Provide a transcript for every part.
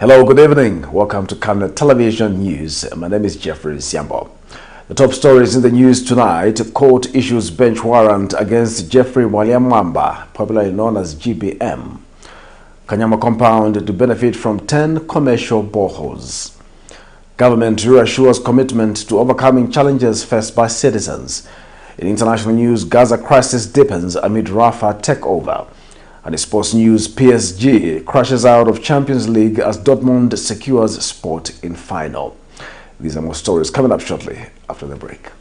Hello, good evening. Welcome to Camnet Television News. My name is Jeffrey Siambo. The top stories in the news tonight: court issues bench warrant against Jeffrey Mwamba, popularly known as GBM. KANYAMA compound to benefit from 10 commercial boreholes. Government reassures commitment to overcoming challenges faced by citizens. In international news, Gaza crisis deepens amid RAFAH takeover. And in sports news, PSG crashes out of Champions League as Dortmund secures spot in final. These are more stories coming up shortly after the break.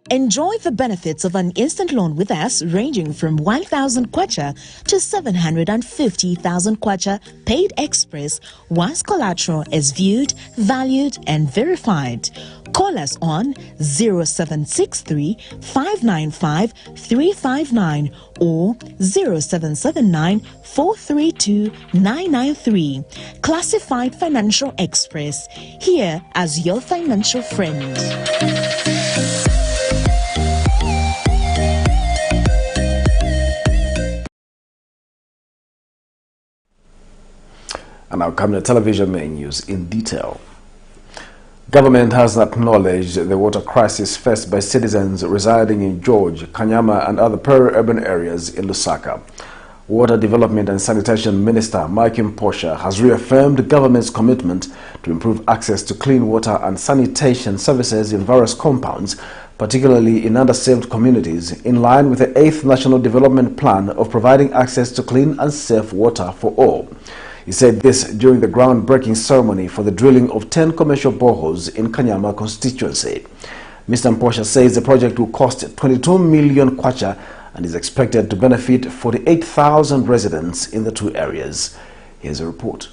Enjoy the benefits of an instant loan with us ranging from 1,000 kwacha to 750,000 kwacha paid express once collateral is viewed, valued and verified. Call us on 0763 595 359 or 0779 432 993. Classified Financial Express, here as your financial friend. And now Camnet Television main news in detail. Government has acknowledged the water crisis faced by citizens residing in George, KANYAMA and other peri-urban areas in Lusaka. Water Development and Sanitation Minister Mike Mposha has reaffirmed the government's commitment to improve access to clean water and sanitation services in various compounds, particularly in underserved communities, in line with the 8th National Development Plan of providing access to clean and safe water for all. He said this during the groundbreaking ceremony for the drilling of 10 commercial boreholes in KANYAMA constituency. Mr. Mposha says the project will cost 22 million kwacha and is expected to benefit 48,000 residents in the two areas. Here's a report.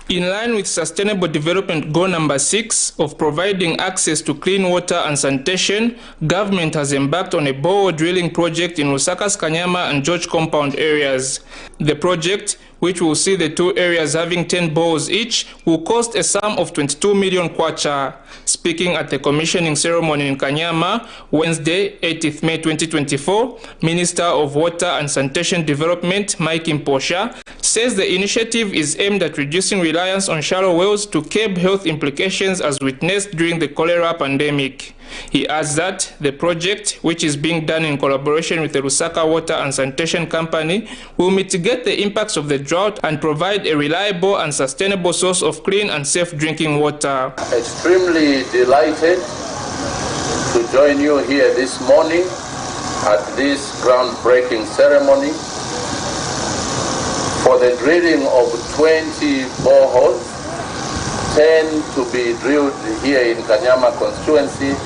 In line with Sustainable Development Goal number 6 of providing access to clean water and sanitation, government has embarked on a borehole drilling project in Lusaka's KANYAMA and George compound areas. The project, which will see the two areas having 10 boreholes each, will cost a sum of 22 million kwacha. Speaking at the commissioning ceremony in KANYAMA, Wednesday, 18th May 2024, Minister of Water and Sanitation Development, Mike Mposha, says the initiative is aimed at reducing reliance on shallow wells to curb health implications as witnessed during the cholera pandemic. He adds that the project, which is being done in collaboration with the Lusaka Water and Sanitation Company, will mitigate the impacts of the drought and provide a reliable and sustainable source of clean and safe drinking water. Extremely delighted to join you here this morning at this groundbreaking ceremony for the drilling of 20 boreholes, 10 to be drilled here in KANYAMA constituency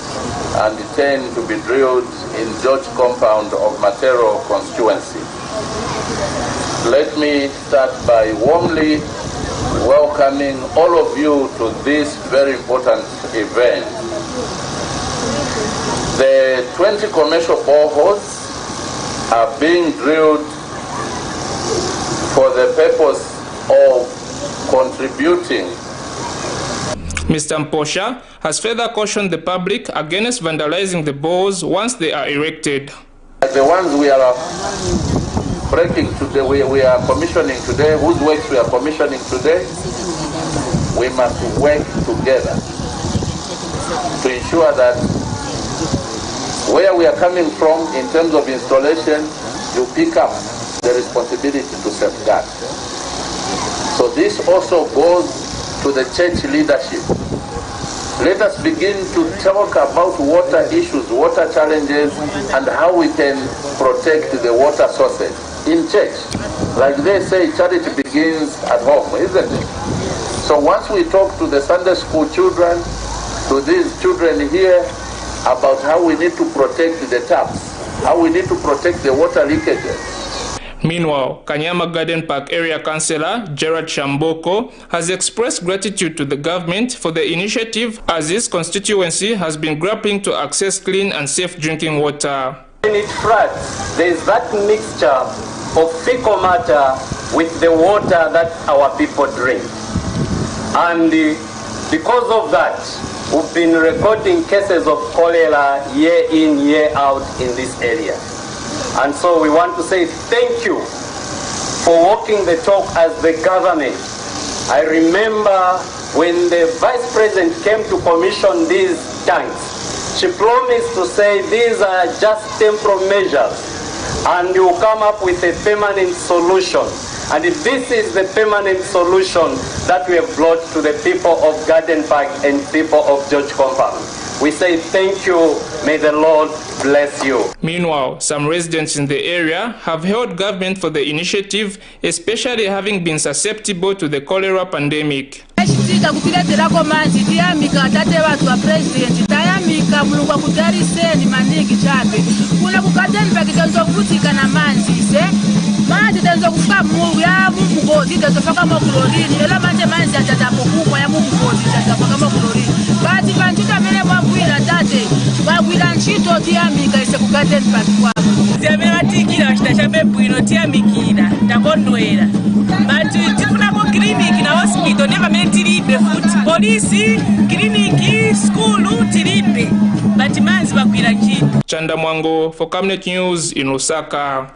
and 10 to be drilled in George compound of Matero constituency. Let me start by warmly welcoming all of you to this very important event. The 20 commercial boreholes are being drilled for the purpose of contributing. Mr. Mposha has further cautioned the public against vandalizing the boreholes once they are erected. The ones we are breaking today, we are commissioning today, whose works we are commissioning today, we must work together to ensure that where we are coming from in terms of installation, you pick up the responsibility to safeguard. So this also goes to the church leadership. Let us begin to talk about water issues, water challenges, and how we can protect the water sources in church. Like they say, charity begins at home, isn't it? So once we talk to the Sunday school children, to these children here, about how we need to protect the taps, how we need to protect the water leakages. Meanwhile, KANYAMA Garden Park Area Councillor Gerard Shamboko has expressed gratitude to the government for the initiative as his constituency has been grappling to access clean and safe drinking water. When it floods, there is that mixture of fecal matter with the water that our people drink. And because of that, we've been recording cases of cholera year in, year out in this area. And so we want to say thank you for walking the talk as the government. I remember when the Vice President came to commission these tanks, she promised to say these are just temporary measures and you come up with a permanent solution. And this is the permanent solution that we have brought to the people of Garden Park and people of George Compound. We say thank you, may the Lord bless you. Meanwhile, some residents in the area have hailed government for the initiative, especially having been susceptible to the cholera pandemic. Manzi tenzo kufika mungu ya mumugozi tenzo faka makulorini ela manje manzi atatapo kumwa ya mumugozi tenzo faka makulorini bati panchita mene mwagwira tate mwagwira nchito tiyamika ise kugate mpaki kwa tiyamene watikira wachita chape bwino tiyamikira takondwera bati tifuna ko kliniki na hospital neva mene tilibe futi polisi kliniki skulu tilibe bati manzi bagwira nchito. Chanda Mwango for Camnet News in Lusaka.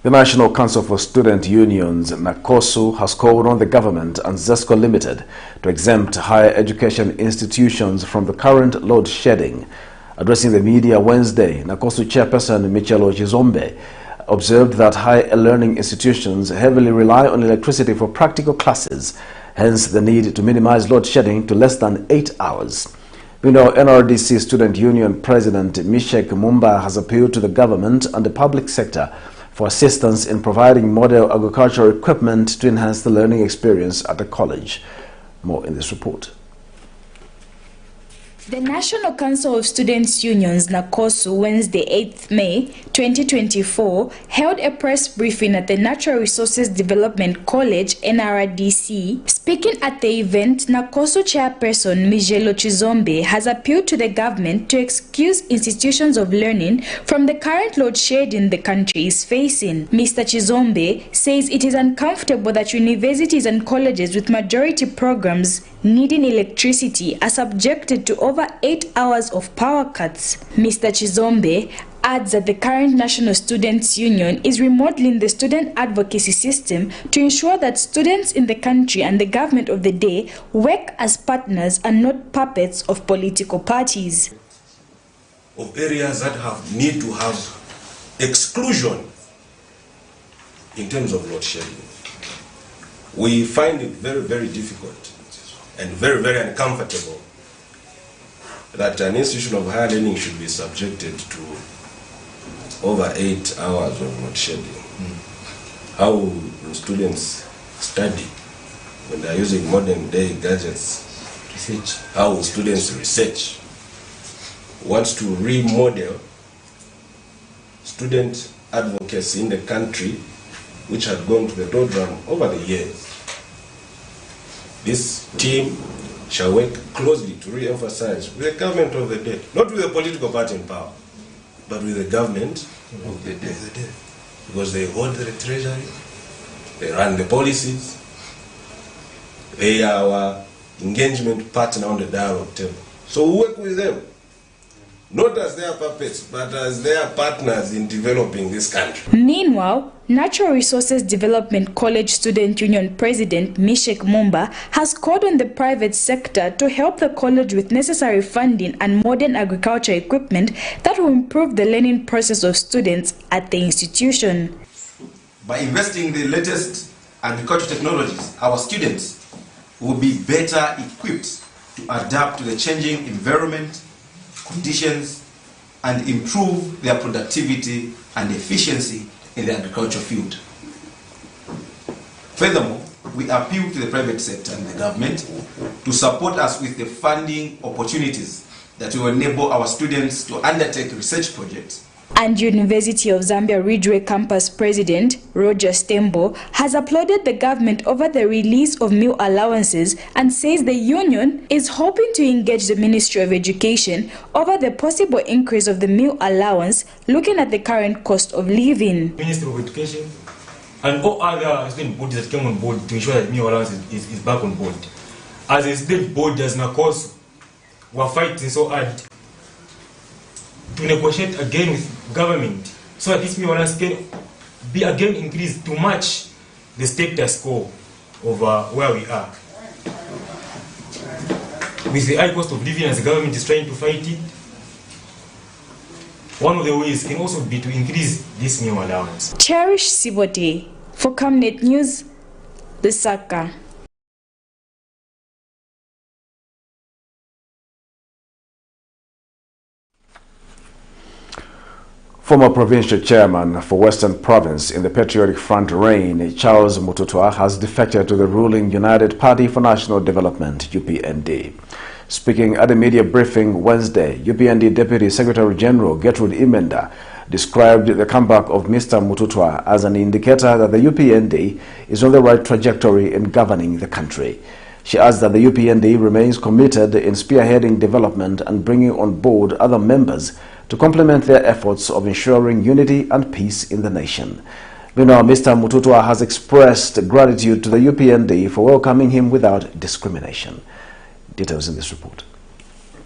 The National Council for Student Unions, NACOSU, has called on the government and ZESCO Limited to exempt higher education institutions from the current load shedding. Addressing the media Wednesday, NACOSU chairperson Michelo Chizombe observed that higher learning institutions heavily rely on electricity for practical classes, hence the need to minimize load shedding to less than 8 hours. Meanwhile, NRDC Student Union President Mishek Mumba has appealed to the government and the public sector for assistance in providing model agricultural equipment to enhance the learning experience at the college. More in this report. The National Council of Students Unions, NACOSU, Wednesday 8th May 2024, held a press briefing at the Natural Resources Development College, NRDC. Speaking at the event, NACOSU chairperson Mijelo Chizombe has appealed to the government to excuse institutions of learning from the current load shedding the country is facing. Mr. Chizombe says it is uncomfortable that universities and colleges with majority programs needing electricity are subjected to over 8 hours of power cuts. Mr. Chizombe adds that the current National Students Union is remodeling the student advocacy system to ensure that students in the country and the government of the day work as partners and not puppets of political parties. Of areas that need to have exclusion in terms of load shedding. We find it very, very difficult and very, very uncomfortable that an institution of higher learning should be subjected to over 8 hours of load shedding. How will students study when they are using modern day gadgets? Research. How will students research? Wants to remodel student advocacy in the country which had gone to the doldrums over the years. This team shall work closely to re-emphasize with the government of the day, not with the political party in power, but with the government of the day. Because they hold the treasury, they run the policies, they are our engagement partner on the dialogue table. So we work with them, not as their puppets, but as their partners in developing this country. Meanwhile, Natural Resources Development College Student Union President Mishek Mumba has called on the private sector to help the college with necessary funding and modern agriculture equipment that will improve the learning process of students at the institution. By investing in the latest agricultural technologies, our students will be better equipped to adapt to the changing environment, conditions, and improve their productivity and efficiency in the agriculture field. Furthermore, we appeal to the private sector and the government to support us with the funding opportunities that will enable our students to undertake research projects. And University of Zambia Ridgeway Campus President Roger Stembo has applauded the government over the release of meal allowances and says the union is hoping to engage the Ministry of Education over the possible increase of the meal allowance, looking at the current cost of living. Ministry of Education and all other student bodies that came on board to ensure that meal allowance is back on board. As a student body, as NACOSU, we're fighting so hard to negotiate again with government so that this balance can be again increased to match the status quo of where we are. With the high cost of living as the government is trying to fight it, one of the ways can also be to increase this new allowance. Cherish Sibote for Camnet News, Lusaka. Former provincial chairman for Western Province in the Patriotic Front reign, Charles Mututwa, has defected to the ruling United Party for National Development, UPND. Speaking at a media briefing Wednesday, UPND Deputy Secretary General Gertrude Imenda described the comeback of Mr. Mututwa as an indicator that the UPND is on the right trajectory in governing the country. She adds that the UPND remains committed in spearheading development and bringing on board other members to complement their efforts of ensuring unity and peace in the nation. Meanwhile, Mr. Mututwa has expressed gratitude to the UPND for welcoming him without discrimination. Details in this report.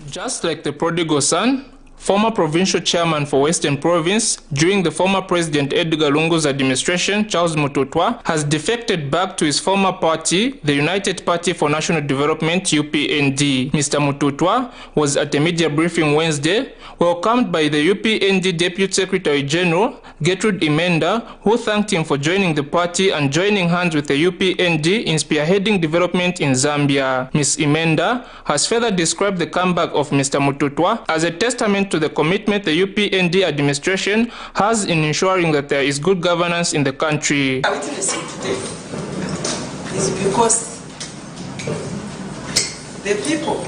Just like the prodigal son, former provincial chairman for Western Province during the former President Edgar Lungu's administration, Charles Mututwa, has defected back to his former party, the United Party for National Development, UPND. Mr. Mututwa was at a media briefing Wednesday, welcomed by the UPND Deputy Secretary General, Gertrude Imenda, who thanked him for joining the party and joining hands with the UPND in spearheading development in Zambia. Ms. Imenda has further described the comeback of Mr. Mututwa as a testament to the commitment the UPND administration has in ensuring that there is good governance in the country. Our witnessing today is because the people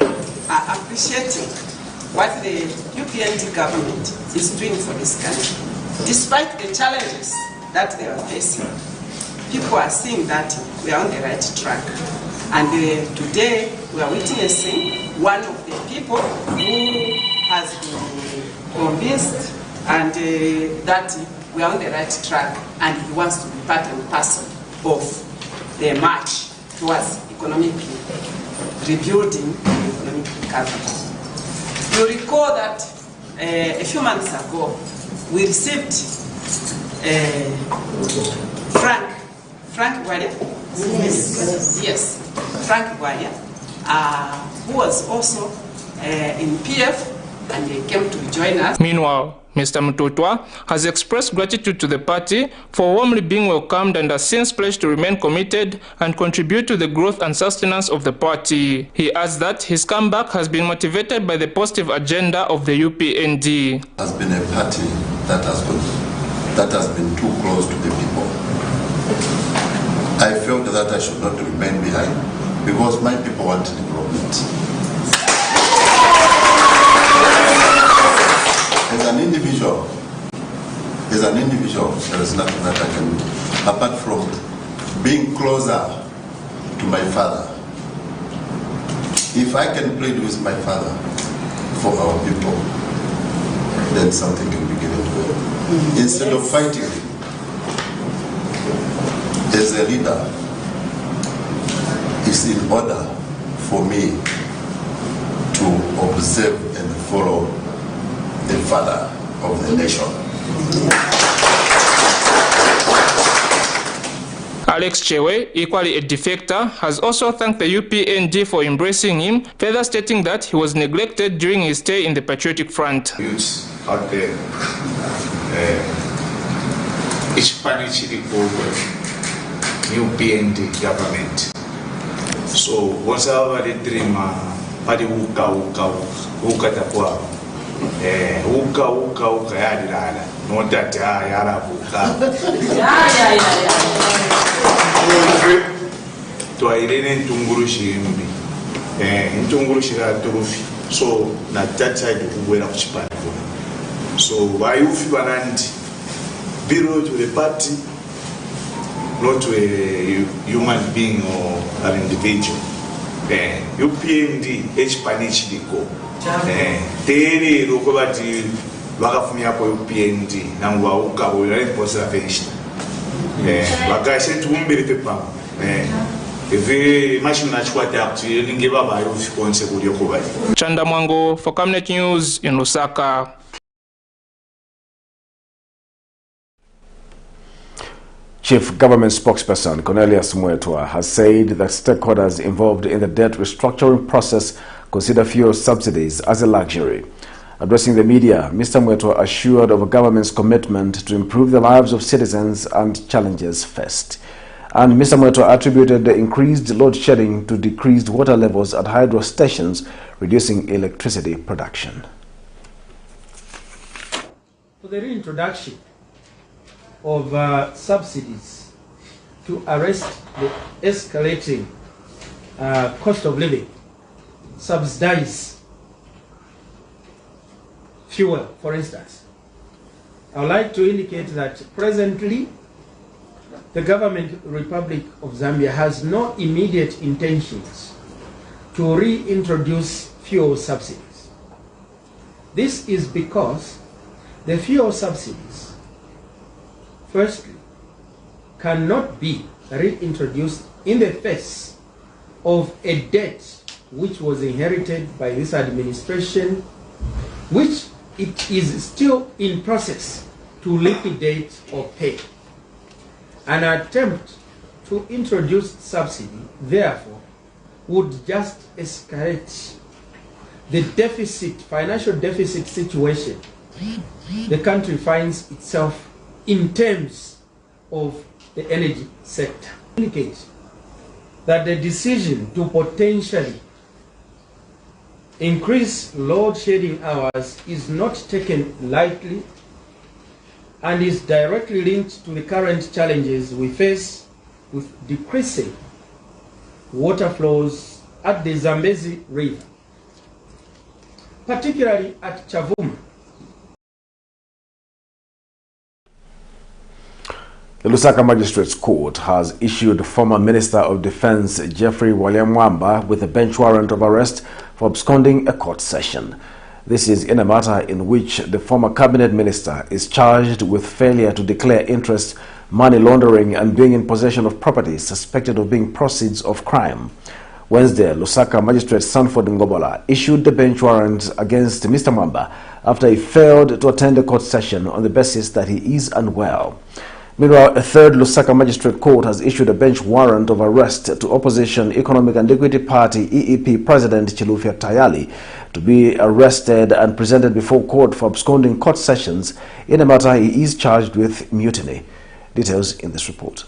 are appreciating what the UPND government is doing for this country. Despite the challenges that they are facing, people are seeing that we are on the right track. And today we are witnessing one of the people who has been convinced and that we are on the right track, and he wants to be part and parcel of the march towards economic rebuilding and economic recovery. You recall that a few months ago we received Frank Wale, yes, Frank Wale, who was also in PF, and they came to join us. Meanwhile, Mr. Mututwa has expressed gratitude to the party for warmly being welcomed and has since pledged to remain committed and contribute to the growth and sustenance of the party. He adds that his comeback has been motivated by the positive agenda of the UPND. Has been a party that has been too close to the people. I felt that I should not remain behind because my people want development. As an individual, there is nothing that I can do apart from being closer to my father. If I can plead with my father for our people, then something can be given to them. Instead of fighting him, as a leader, it's in order for me to observe and follow the father of the nation. Alex Chewe, equally a defector, has also thanked the UPND for embracing him, further stating that he was neglected during his stay in the Patriotic Front. Youths out there, each party UPND government. So once I had a dream, party uka takwa. Uka yadirala no that yarabuka to irene ntunguru shimbi ntunguru shira turufi so na that side kubwera kuchipana so vayufi vanandi bureau to the party, not to a human being or an individual. UPND echipanichidiko teri rokobati vakafumira po UPND nangwa ukabo impossible finish vakashe tumbiri pepa eve machine achikwata kuti ninge baba yofi konse kuri yokobai. Chanda Mwango for Camnet News in Lusaka. Chief Government Spokesperson Cornelius Mwetwa has said that stakeholders involved in the debt restructuring process consider fuel subsidies as a luxury. Addressing the media, Mr. Mwetwa assured of the government's commitment to improve the lives of citizens and challenges faced. And Mr. Mwetwa attributed the increased load shedding to decreased water levels at hydro stations, reducing electricity production. For the reintroduction of subsidies to arrest the escalating cost of living, subsidize fuel, for instance. I would like to indicate that presently the Government Republic of Zambia has no immediate intentions to reintroduce fuel subsidies. This is because the fuel subsidies, firstly, cannot be reintroduced in the face of a debt which was inherited by this administration, which it is still in process to liquidate or pay. An attempt to introduce subsidy, therefore, would just escalate the deficit, financial deficit situation the country finds itself in terms of the energy sector. Indicates that the decision to potentially increase load shedding hours is not taken lightly and is directly linked to the current challenges we face with decreasing water flows at the Zambezi River, particularly at Chavuma. The Lusaka Magistrates Court has issued former Minister of Defense Geoffrey Mwamba with a bench warrant of arrest for absconding a court session. This is in a matter in which the former cabinet minister is charged with failure to declare interest, money laundering and being in possession of property suspected of being proceeds of crime. Wednesday, Lusaka Magistrate Sanford Ngobola issued the bench warrant against Mr. Mwamba after he failed to attend the court session on the basis that he is unwell. Meanwhile, a third Lusaka Magistrate Court has issued a bench warrant of arrest to Opposition Economic and Equity Party EEP President Chilufya Tayali to be arrested and presented before court for absconding court sessions in a matter he is charged with mutiny. Details in this report.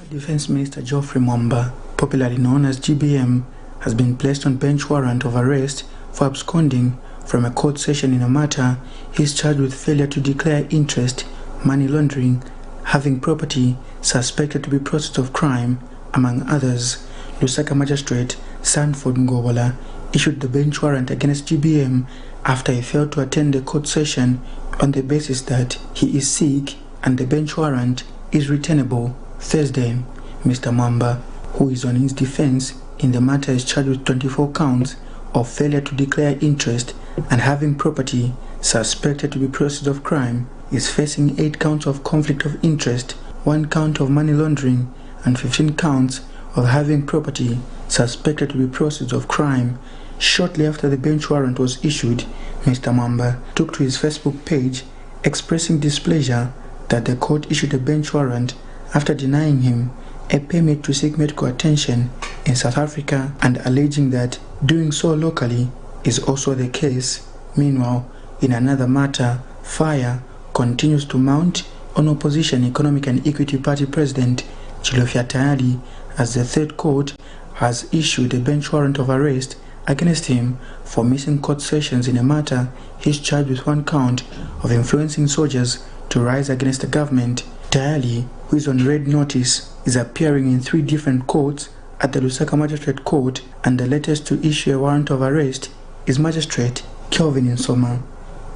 Defense Minister Geoffrey Mwamba, popularly known as GBM, has been placed on bench warrant of arrest for absconding from a court session in a matter he is charged with failure to declare interest, money laundering, having property suspected to be proceeds of crime, among others. Lusaka Magistrate Sanford Ngobola issued the bench warrant against GBM after he failed to attend the court session on the basis that he is sick and the bench warrant is returnable. Thursday, Mr. Mwamba, who is on his defense in the matter, is charged with 24 counts of failure to declare interest and having property suspected to be proceeds of crime, is facing 8 counts of conflict of interest, 1 count of money laundering, and 15 counts of having property suspected to be proceeds of crime. Shortly after the bench warrant was issued, Mr. Mwamba took to his Facebook page expressing displeasure that the court issued a bench warrant after denying him a permit to seek medical attention in South Africa and alleging that doing so locally is also the case. Meanwhile, in another matter, fire continues to mount on Opposition Economic and Equity Party President Chilufya Tayali as the third court has issued a bench warrant of arrest against him for missing court sessions in a matter he's charged with 1 count of influencing soldiers to rise against the government. Tayali, who is on red notice, is appearing in 3 different courts at the Lusaka Magistrate Court, and the latest to issue a warrant of arrest is Magistrate Kelvin Nsoma.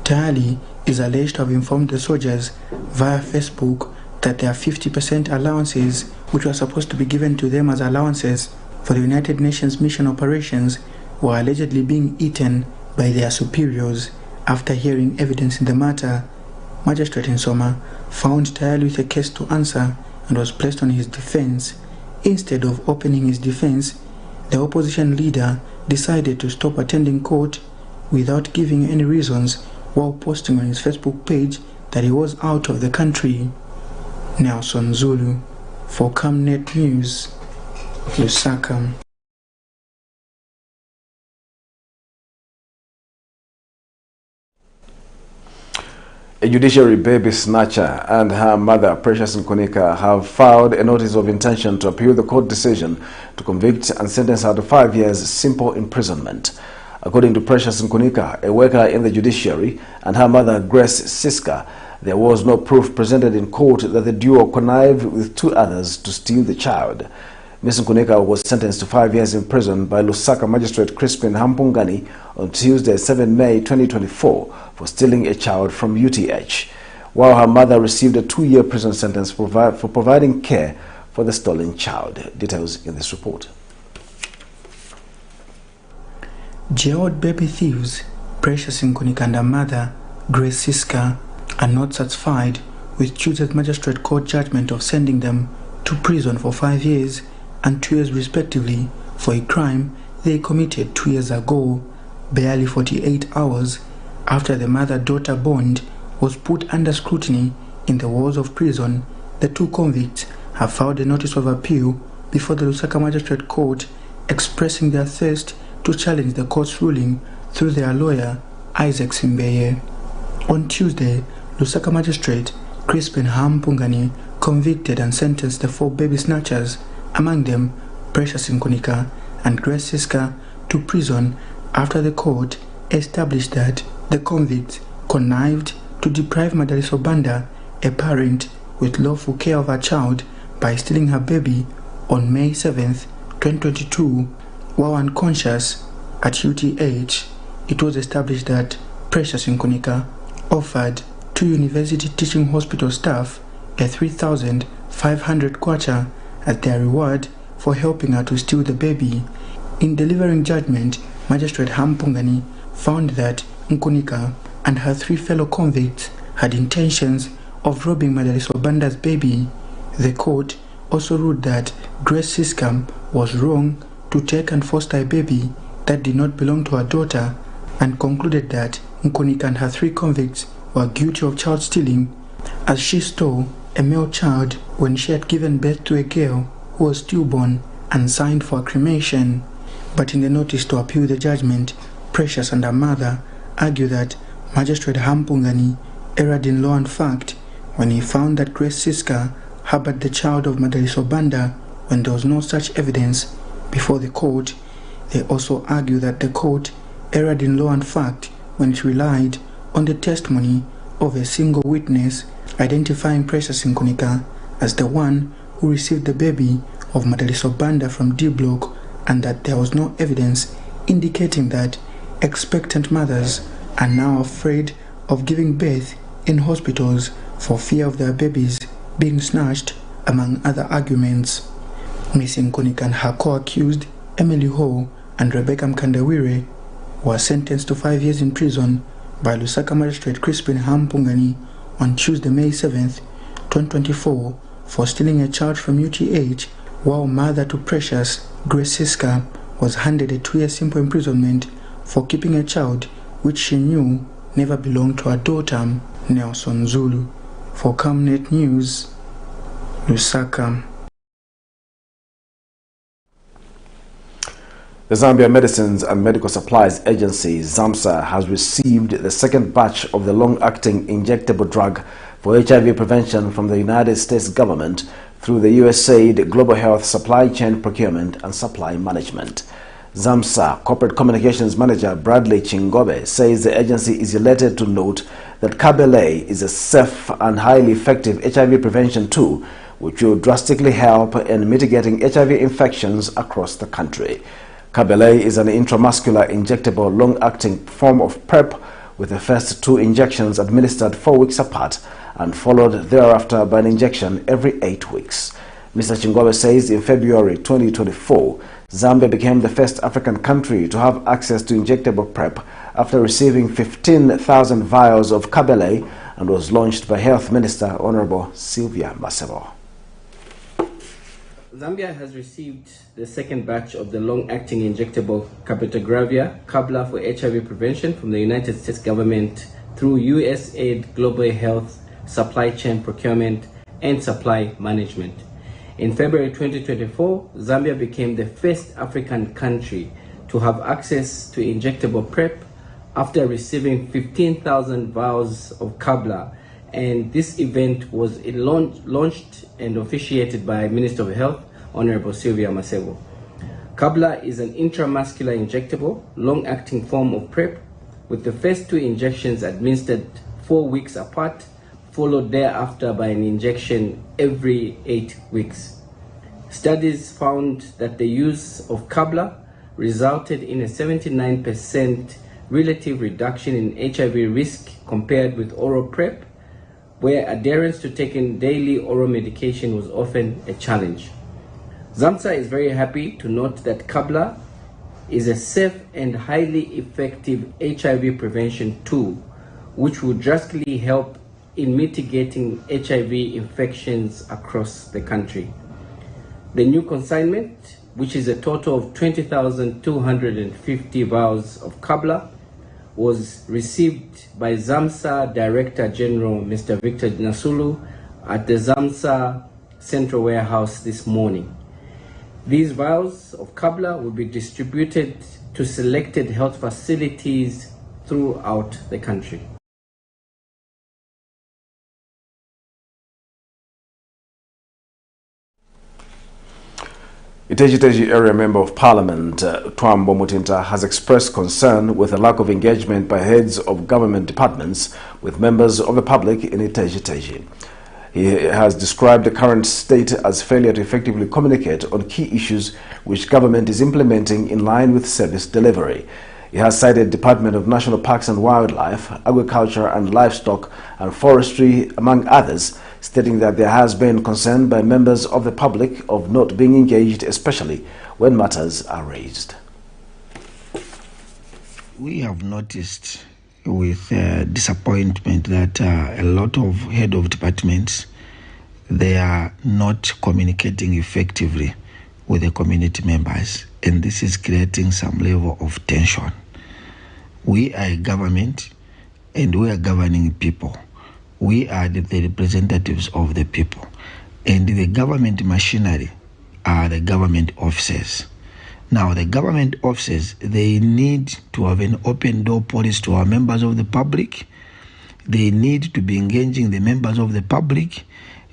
Tayali is alleged to have informed the soldiers via Facebook that their 50% allowances, which were supposed to be given to them as allowances for the United Nations mission operations, were allegedly being eaten by their superiors. After hearing evidence in the matter, Magistrate Nsoma found Tayali with a case to answer and was placed on his defense. Instead of opening his defense, the opposition leader decided to stop attending court without giving any reasons while posting on his Facebook page that he was out of the country. Nelson Zulu for Camnet News, Lusaka. A judiciary baby snatcher and her mother, Precious Nkunika, have filed a notice of intention to appeal the court decision to convict and sentence her to 5 years simple imprisonment. According to Precious Nkunika, a worker in the judiciary, and her mother, Grace Siska, there was no proof presented in court that the duo connived with two others to steal the child. Ms. Nkunika was sentenced to 5 years in prison by Lusaka Magistrate Crispin Hampungani on Tuesday, 7 May 2024 for stealing a child from UTH, while her mother received a 2-year prison sentence for providing care for the stolen child. Details in this report. Jailed baby thieves Precious Nkunika and her mother, Grace Siska, are not satisfied with Tuesday's magistrate court judgment of sending them to prison for 5 years and 2 years respectively for a crime they committed 2 years ago, barely 48 hours after the mother-daughter bond was put under scrutiny in the walls of prison. The two convicts have filed a notice of appeal before the Lusaka Magistrate Court, expressing their thirst to challenge the court's ruling through their lawyer, Isaac Simbeye. On Tuesday, Lusaka Magistrate Crispin Hampungani convicted and sentenced the 4 baby snatchers, among them Precious Nkunika and Grace Siska, to prison after the court established that the convicts connived to deprive Madaliso Banda, a parent with lawful care of her child, by stealing her baby on May 7, 2022, while unconscious at UTH. It was established that Precious Nkunika offered 2 university teaching hospital staff a 3,500 kwacha as their reward for helping her to steal the baby. In delivering judgment, Magistrate Hampungani found that Nkunika and her 3 fellow convicts had intentions of robbing Madaliso Banda's baby. The court also ruled that Grace Siska was wrong to take and foster a baby that did not belong to her daughter, and concluded that Nkunika and her 3 convicts were guilty of child stealing, as she stole a male child when she had given birth to a girl who was stillborn and signed for cremation. But in the notice to appeal the judgment, Precious and her mother argue that Magistrate Hampungani erred in law and fact when he found that Grace Siska harbored the child of Madaliso Banda when there was no such evidence before the court. They also argue that the court erred in law and fact when it relied on the testimony of a single witness identifying Precious Nkunika as the one who received the baby of Madaliso Banda from D Block, and that there was no evidence indicating that expectant mothers are now afraid of giving birth in hospitals for fear of their babies being snatched, among other arguments. Ms. Nkunika and her co-accused Emily Ho and Rebecca Mkandawire were sentenced to 5 years in prison by Lusaka Magistrate Crispin Hampungani on Tuesday, May 7, 2024 for stealing a child from UTH, while mother to Precious, Grace Siska, was handed a 2-year simple imprisonment for keeping a child which she knew never belonged to her daughter. Nelson Zulu for Camnet News, Lusaka. The Zambia Medicines and Medical Supplies Agency, ZAMSA, has received the second batch of the long-acting injectable drug for HIV prevention from the United States government through the USAID Global Health Supply Chain Procurement and Supply Management. ZAMSA Corporate Communications Manager Bradley Chingobe says the agency is elated to note that Kabele is a safe and highly effective HIV prevention tool which will drastically help in mitigating HIV infections across the country. Kabele is an intramuscular injectable long-acting form of PrEP with the first 2 injections administered 4 weeks apart and followed thereafter by an injection every 8 weeks. Mr. Chingobe says in February 2024, Zambia became the first African country to have access to injectable PrEP after receiving 15,000 vials of Kabele, and was launched by Health Minister Honorable Sylvia Masebo. Zambia has received the second batch of the long-acting injectable cabotegravir, Kabla, for HIV prevention from the United States government through USAID Global Health Supply Chain Procurement and supply management. In February 2024, Zambia became the first African country to have access to injectable PrEP after receiving 15,000 vials of Kabla, and this event was launched and officiated by Minister of Health, Honorable Sylvia Masebo. Kabla is an intramuscular injectable, long-acting form of PrEP, with the first 2 injections administered 4 weeks apart, followed thereafter by an injection every 8 weeks. Studies found that the use of Kabla resulted in a 79% relative reduction in HIV risk compared with oral PrEP, where adherence to taking daily oral medication was often a challenge. ZAMSA is very happy to note that Kabla is a safe and highly effective HIV prevention tool, which will drastically help in mitigating HIV infections across the country. The new consignment, which is a total of 20,250 vials of Kabla, was received by ZAMSA Director General Mr. Victor Nasulu at the ZAMSA Central Warehouse this morning. These vials of Kabla will be distributed to selected health facilities throughout the country. Iteji Area Member of Parliament Twambo Mutinta has expressed concern with the lack of engagement by heads of government departments with members of the public in Iteji. He has described the current state as failure to effectively communicate on key issues which government is implementing in line with service delivery. He has cited Department of National Parks and Wildlife, Agriculture and Livestock and Forestry, among others, stating that there has been concern by members of the public of not being engaged, especially when matters are raised. We have noticed with disappointment that a lot of head of departments, they are not communicating effectively with the community members, and this is creating some level of tension. We are a government and we are governing people. We are the representatives of the people, and the government machinery are the government officers. Now, the government officers, they need to have an open door policy to our members of the public. They need to be engaging the members of the public.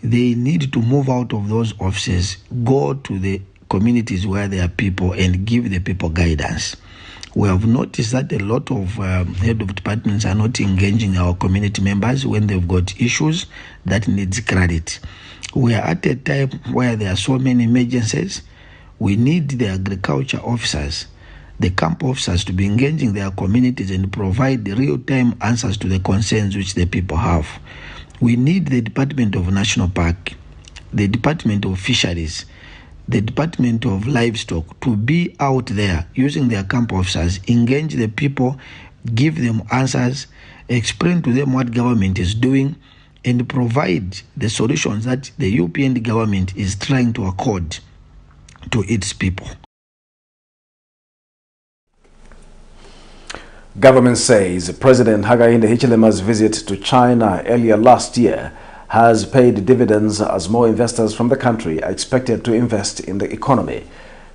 They need to move out of those offices, go to the communities where there are people and give the people guidance. We have noticed that a lot of head of departments are not engaging our community members when they've got issues that needs credit. We are at a time where there are so many emergencies. We need the agriculture officers, the camp officers to be engaging their communities and provide the real-time answers to the concerns which the people have. We need the Department of National Park, the Department of Fisheries, the Department of Livestock to be out there using their camp officers, engage the people, give them answers, explain to them what government is doing, and provide the solutions that the European government is trying to accord to its people. Government says President Hakainde Hichilema's visit to China earlier last year has paid dividends as more investors from the country are expected to invest in the economy.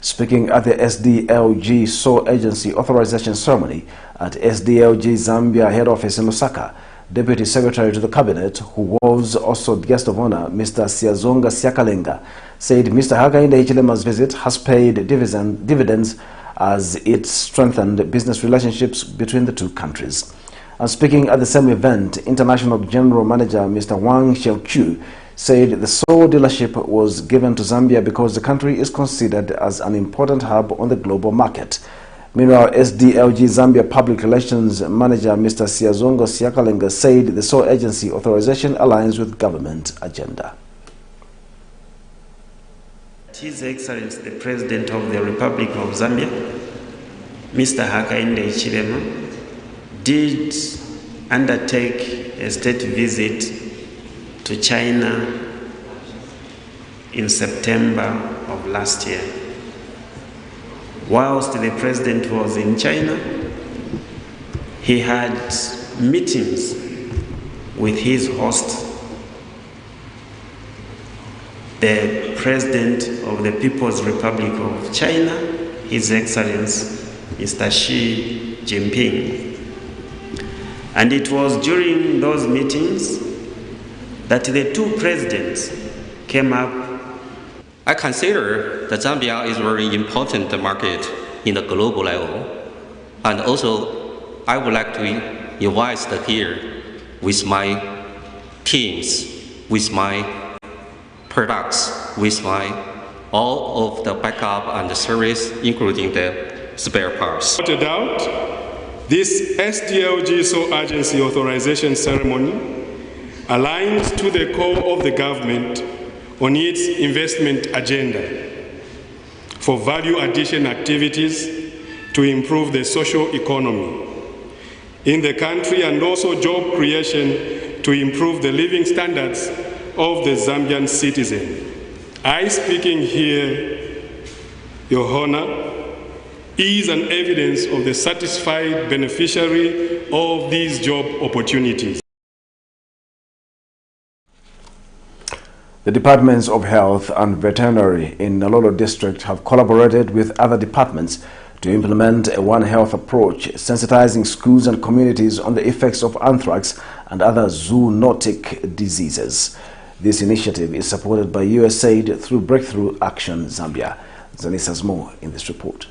Speaking at the SDLG Sole Agency Authorization Ceremony at SDLG Zambia head office in Lusaka, Deputy Secretary to the Cabinet, who was also guest of honor, Mr. Siazonga Siakalenga, said Mr. Hakainde Hichilema's visit has paid dividends as it strengthened business relationships between the two countries. And speaking at the same event, International General Manager Mr. Wang Xiaoqiu said the sole dealership was given to Zambia because the country is considered as an important hub on the global market. Meanwhile, SDLG Zambia Public Relations Manager Mr. Siazongo Siakalenga said the sole agency authorization aligns with government agenda. His Excellency the President of the Republic of Zambia, Mr. Hakainde Hichilema, did undertake a state visit to China in September of last year. Whilst the President was in China, he had meetings with his host the President of the People's Republic of China, His Excellency Mr. Xi Jinping. And it was during those meetings that the two presidents came up. I consider that Zambia is a very important market in the global level. And also, I would like to invite here with my teams, with my products, with my all of the backup and the service, including the spare parts. Without a doubt, this SDLG Sole Agency Authorization Ceremony aligns to the core of the government on its investment agenda for value addition activities to improve the social economy in the country and also job creation to improve the living standards of the Zambian citizen. I speaking here, Your Honor, is an evidence of the satisfied beneficiary of these job opportunities. The Departments of Health and Veterinary in Nalolo District have collaborated with other departments to implement a One Health approach, sensitizing schools and communities on the effects of anthrax and other zoonotic diseases. This initiative is supported by USAID through Breakthrough Action Zambia. Zanis has more in this report.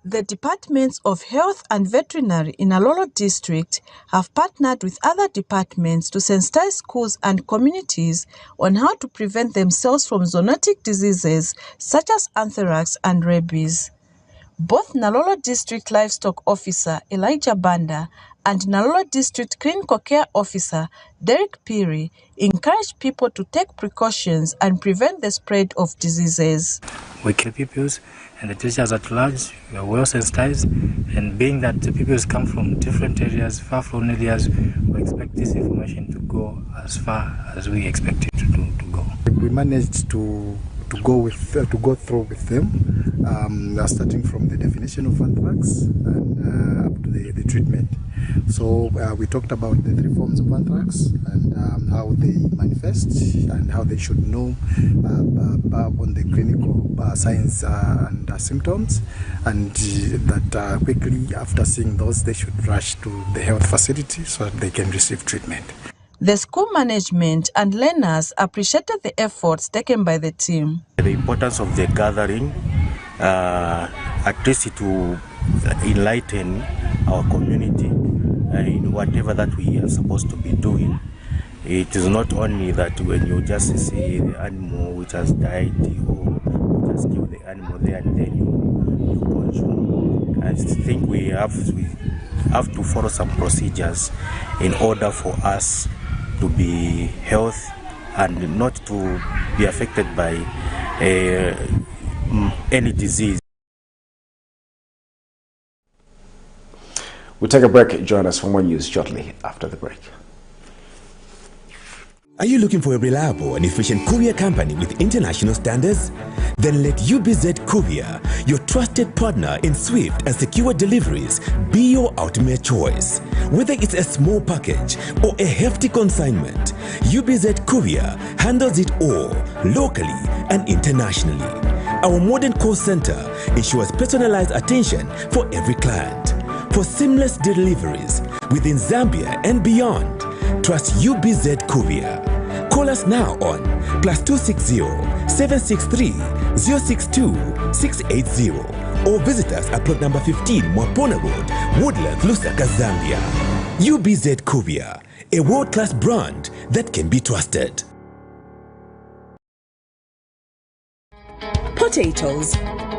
The Departments of Health and Veterinary in Nalolo District have partnered with other departments to sensitize schools and communities on how to prevent themselves from zoonotic diseases such as anthrax and rabies. Both Nalolo District Livestock Officer Elijah Banda and Nalolo District Clinical Care Officer Derek Peary encourage people to take precautions and prevent the spread of diseases. We keep pupils and the teachers at large, we are well sensitized, and being that the pupils come from different areas, far-flung areas, we expect this information to go as far as we expect it to go. We managed to go through with them, starting from the definition of anthrax and up to the treatment. So we talked about the three forms of anthrax and how they manifest and how they should know on the clinical signs and symptoms, and that quickly after seeing those they should rush to the health facility so that they can receive treatment. The school management and learners appreciated the efforts taken by the team. The importance of the gathering, at least to enlighten our community in whatever that we are supposed to be doing. It is not only that when you just see the animal which has died, you just kill the animal there and then you consume. I think we have to follow some procedures in order for us to be healthy and not to be affected by any disease. We'll take a break. Join us for more news shortly after the break. Are you looking for a reliable and efficient courier company with international standards? Then let UBZ Courier, your trusted partner in swift and secure deliveries, be your ultimate choice. Whether it's a small package or a hefty consignment, UBZ Courier handles it all, locally and internationally. Our modern call center ensures personalized attention for every client. For seamless deliveries within Zambia and beyond, trust UBZ Courier. Call us now on +260-763-062-680 or visit us at plot number 15 Mwapona Road, Woodland, Lusaka, Zambia. UBZ Courier, a world-class brand that can be trusted. Potatoes,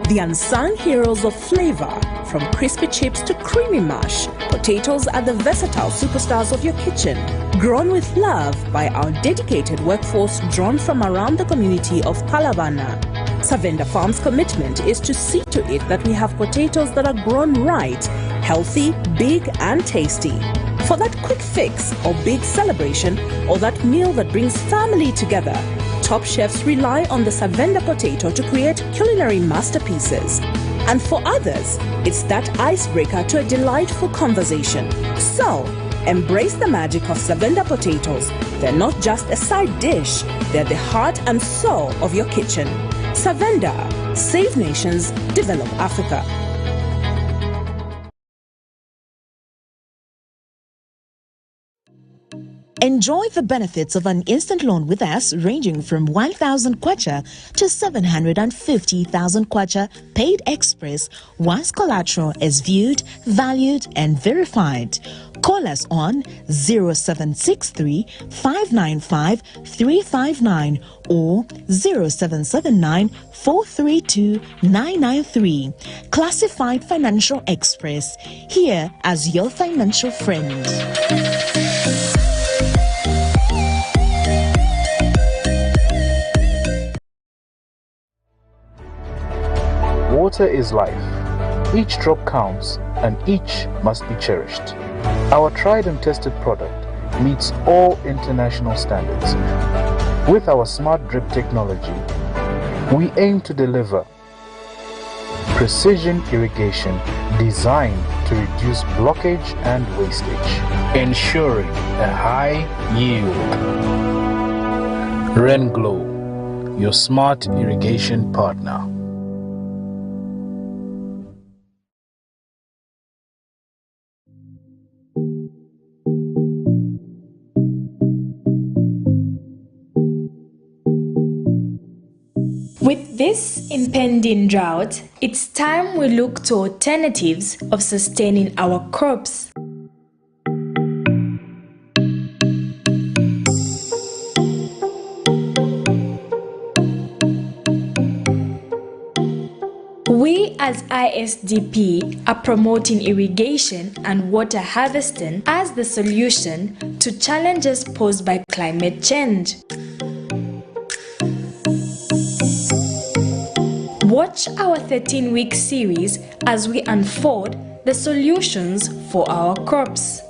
the unsung heroes of flavor. From crispy chips to creamy mash, potatoes are the versatile superstars of your kitchen. Grown with love by our dedicated workforce drawn from around the community of Palavana. Savenda Farm's commitment is to see to it that we have potatoes that are grown right, healthy, big and tasty. For that quick fix or big celebration or that meal that brings family together, top chefs rely on the Savenda potato to create culinary masterpieces. And for others, it's that icebreaker to a delightful conversation. So, Embrace the magic of Savenda potatoes. They're not just a side dish, they're the heart and soul of your kitchen. Savenda, save nations, develop Africa. Enjoy the benefits of an instant loan with us ranging from 1,000 kwacha to 750,000 kwacha paid express once collateral is viewed, valued and verified. Call us on 0763 595 359 or 0779 432 993. Classified Financial Express, here as your financial friend. Water is life. Each drop counts and each must be cherished. Our tried and tested product meets all international standards. With our smart drip technology, we aim to deliver precision irrigation designed to reduce blockage and wastage, ensuring a high yield. RenGlow, your smart irrigation partner. With this impending drought, it's time we look to alternatives of sustaining our crops. We as ISDP are promoting irrigation and water harvesting as the solution to challenges posed by climate change. Watch our 13-week series as we unfold the solutions for our crops.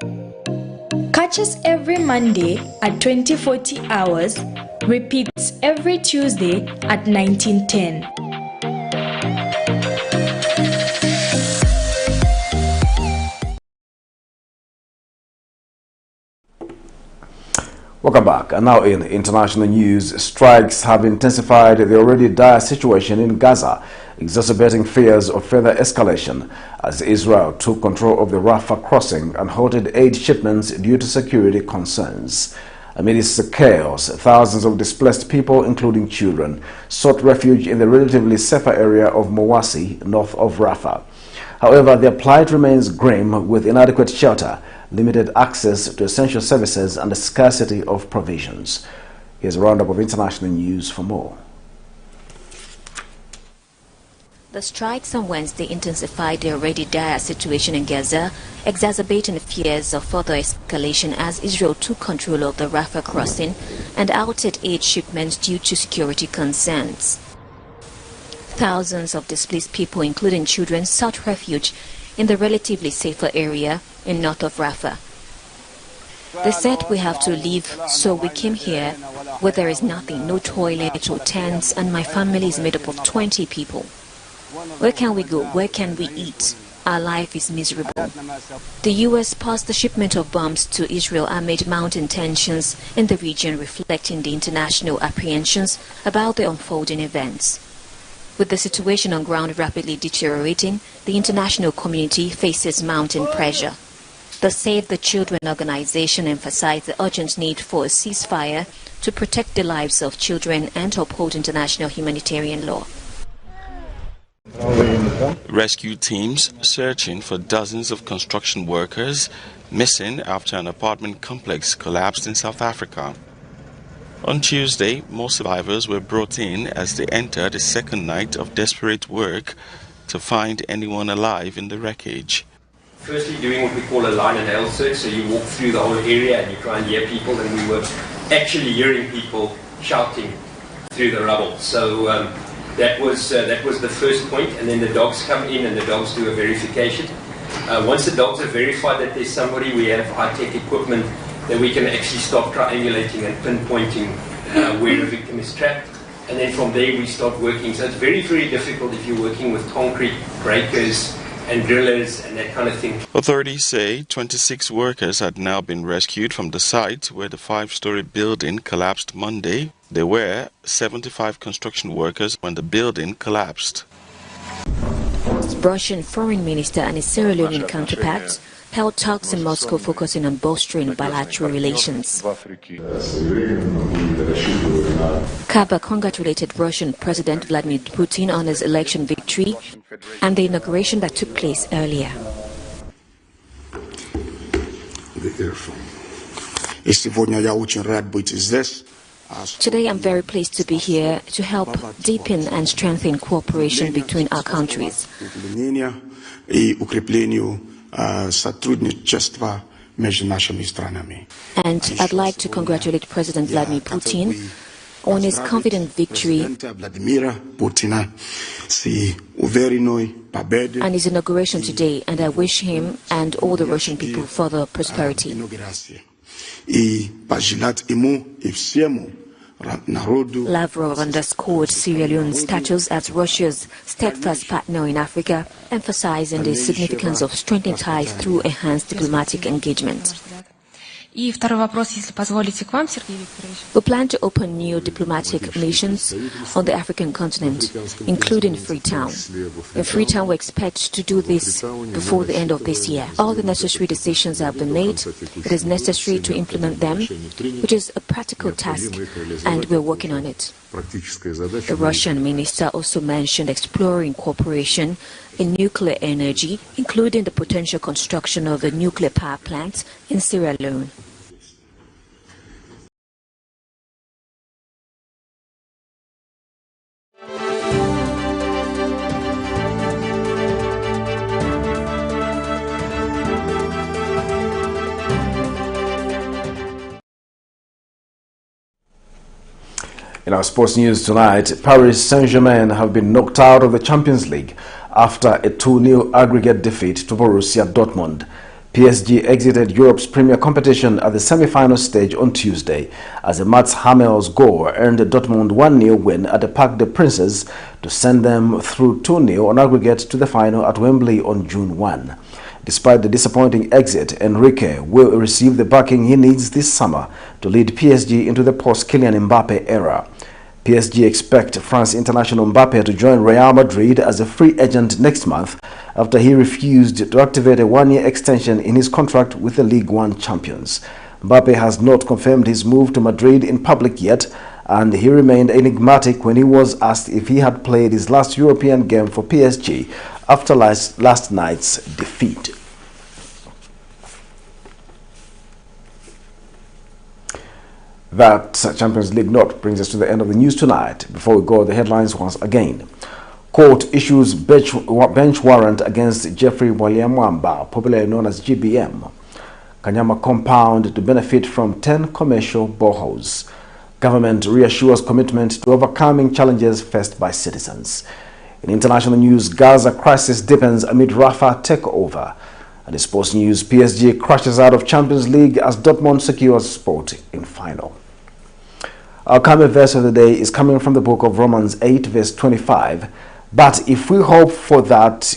Catch us every Monday at 2040 hours, repeats every Tuesday at 1910. Welcome back. And now in international news, strikes have intensified the already dire situation in Gaza, exacerbating fears of further escalation as Israel took control of the Rafah crossing and halted aid shipments due to security concerns. Amidst the chaos, thousands of displaced people, including children, sought refuge in the relatively safer area of Mawasi, north of Rafah. However, their plight remains grim with inadequate shelter, limited access to essential services and a scarcity of provisions. Here's a roundup of international news for more. The strikes on Wednesday intensified the already dire situation in Gaza, exacerbating the fears of further escalation as Israel took control of the Rafah crossing and halted aid shipments due to security concerns. Thousands of displaced people, including children, sought refuge in the relatively safer area in north of Rafah. They said, "We have to leave, so we came here where there is nothing, no toilet or tents, and my family is made up of 20 people. Where can we go? Where can we eat? Our life is miserable." The U.S. paused the shipment of bombs to Israel amid mounting tensions in the region, reflecting the international apprehensions about the unfolding events. With the situation on ground rapidly deteriorating, the international community faces mounting pressure. The Save the Children organization emphasized the urgent need for a ceasefire to protect the lives of children and to uphold international humanitarian law. Rescue teams searching for dozens of construction workers missing after an apartment complex collapsed in South Africa. On Tuesday, more survivors were brought in as they entered a second night of desperate work to find anyone alive in the wreckage. Firstly, doing what we call a line and hail search, so you walk through the whole area and you try and hear people, and we were actually hearing people shouting through the rubble. So that was the first point, and then the dogs come in and the dogs do a verification. Once the dogs have verified that there's somebody, we have high-tech equipment that we can actually start triangulating and pinpointing where the victim is trapped. And then from there we start working. So it's very, very difficult if you're working with concrete breakers and drillers and that kind of thing. Authorities say 26 workers had now been rescued from the site where the 5-story building collapsed Monday. There were 75 construction workers when the building collapsed. Russian Foreign Minister and his Sierra Leonean counterparts held talks in Moscow focusing on bolstering bilateral relations. Kaba congratulated Russian President Vladimir Putin on his election victory and the inauguration that took place earlier. Today I'm very pleased to be here to help deepen and strengthen cooperation between our countries. And I'd like to congratulate President Vladimir Putin on his confident victory and his inauguration today, and I wish him and all the Russian people further prosperity. Lavrov underscored Sierra Leone's status as Russia's steadfast partner in Africa, emphasizing the significance of strengthening ties through enhanced diplomatic engagement. We plan to open new diplomatic missions on the African continent, including Freetown. In Freetown, we expect to do this before the end of this year. All the necessary decisions have been made. It is necessary to implement them, which is a practical task, and we're working on it. The Russian minister also mentioned exploring cooperation in nuclear energy, including the potential construction of a nuclear power plant in Sierra Leone. In our sports news tonight, Paris Saint-Germain have been knocked out of the Champions League after a 2-0 aggregate defeat to Borussia Dortmund. PSG exited Europe's premier competition at the semi-final stage on Tuesday as a Mats Hummels goal earned the Dortmund 1-0 win at the Parc des Princes to send them through 2-0 on aggregate to the final at Wembley on June 1. Despite the disappointing exit, Enrique will receive the backing he needs this summer to lead PSG into the post-Kylian Mbappe era. PSG expect France international Mbappe to join Real Madrid as a free agent next month after he refused to activate a 1-year extension in his contract with the Ligue 1 champions. Mbappe has not confirmed his move to Madrid in public yet, and he remained enigmatic when he was asked if he had played his last European game for PSG after last night's defeat. That Champions League note brings us to the end of the news tonight. Before we go, the headlines once again. Court issues bench warrant against Jeffrey Mwamba, popularly known as GBM. KANYAMA compound to benefit from 10 commercial boreholes. Government reassures commitment to overcoming challenges faced by citizens. In international news, Gaza crisis deepens amid RAFAH takeover. And in sports news, PSG crashes out of Champions League as Dortmund secures spot in final. Our comment verse of the day is coming from the book of Romans 8 verse 25. But if we hope for that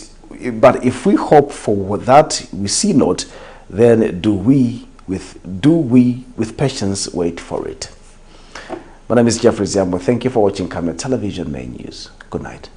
we see not, then do we with patience wait for it. My name is Jeffrey Ziambo. Thank you for watching Camnet Television Main News. Good night.